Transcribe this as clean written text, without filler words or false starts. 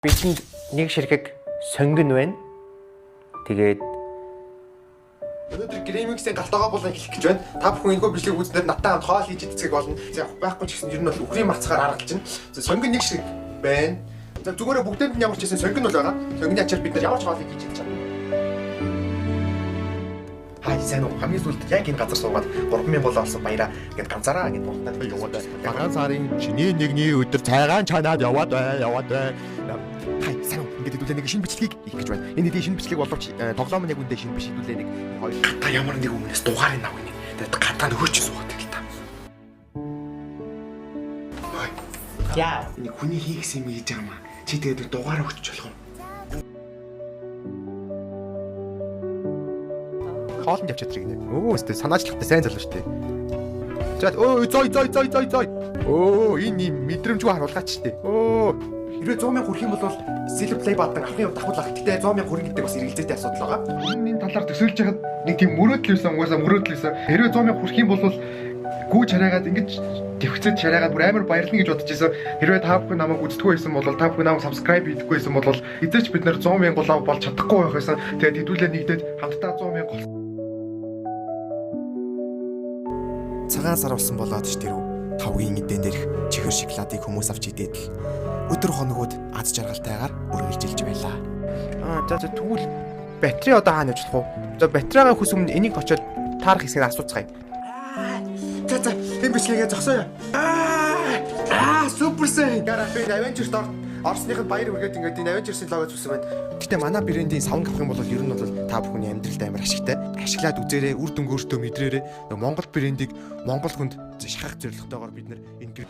Бидэнд нэг ширхэг сонгон байна. Тэгээд өнөөдөр Грэмиксийн галтагаа болон хэлэх гэж байна. Та бүхэн энэгүй бичлэг үүснээр надтай хамт хоол хийж идцгийг болно. За байхгүй ч гэсэн ер нь бол үхрийн мацгаар аргалж байна. За сонгон нэг ширхэг байна. За зүгээрээ бүгдээнд нь ямар ч гэсэн сонгон бол байгаа. Сонгоны ачаар бид нар ямар ч хоол хийж идэж чадна. Хай сайн уу. Хамгийн сүүлд яг энэ газар суугаад 3000 болоо олсон баяраа гэд ганцаараа гэд бунтаад яваад байна. Багаан сарын чиний нэгний өдөр цайгаан чанаад яваад бай. Хай сайн уу. Ингээд хэдүүлээ нэг шинэ бичлэгийг хийх гэж байна. Энэ хэдийн шинэ бичлэг боловч тоглоом яг үндэ шинэ биш хэдүүлээ нэг хоёр гата ямар нэг өмнөөс дугаарыг авах нэг. Тэгээд гата нөхөч суугаад байл та. Яа, энэ хүний хийх юм хийж байгаа маа. Чи тэгээд дугаараа өгч болох юм. Хоолнд явчихад ирэх нэ. Өстө санаачлахтай сайн залуу шүү дээ. За зой. Энэ мэдрэмжгүй харуулгаач шүү дээ. Хэрвээ 100,000 хүрэх юм бол Silver Play баатан авахын явд ахуулах. Гэтэ 100,000 хүрэх гэдэг бас эргэлзээтэй асуудал байгаа. Энэ талаар төсөөлж байхад нэг тийм мөрөөдлөөсөн Хэрвээ 100,000 хүрэх юм бол гүү чараагаад ингэж твцэд чараагаад бүр амар баярлна гэж бодож байсан. Хэрвээ та бүхэн намайг үздэггүй байсан бол та бүхэн намайг subscribe хийдэггүй байсан бол эзээч бид нэр 100,000 болж чадахгүй байх байсан. Тэгээд хэдүүлээ нэгдээд хамтдаа 100,000 Цагаан сар болсон болоод ч тэрв тавгийн эдэн дээрх чихэр шоколадыг хүмүүс авч идээд л өдөр хоногуд аз жаргалтайгаар үргэлжилж байлаа. За тэгвэл батарей одоо хаана явж болох вэ? За батарейгаа хүс өмнө энийг очиод таарах хэсгийг асууцгаая. За энэ бичлэгээ зогсооё. Суперсэн гарафик Avengers Орсныхын баяр үргээд ингээд энэ Avengers-ийн логоч үсэн байна. Гэтэ манай брэндийн савн авах юм бол ер нь бол та бүхний амьдралд амар ашигтай. Ашиглаад үзээрэй, үр дүн өөртөө мэдрээрэй. Монгол брэндийг Монгол хүнд шахах зорилготойгоор бид нэр энэ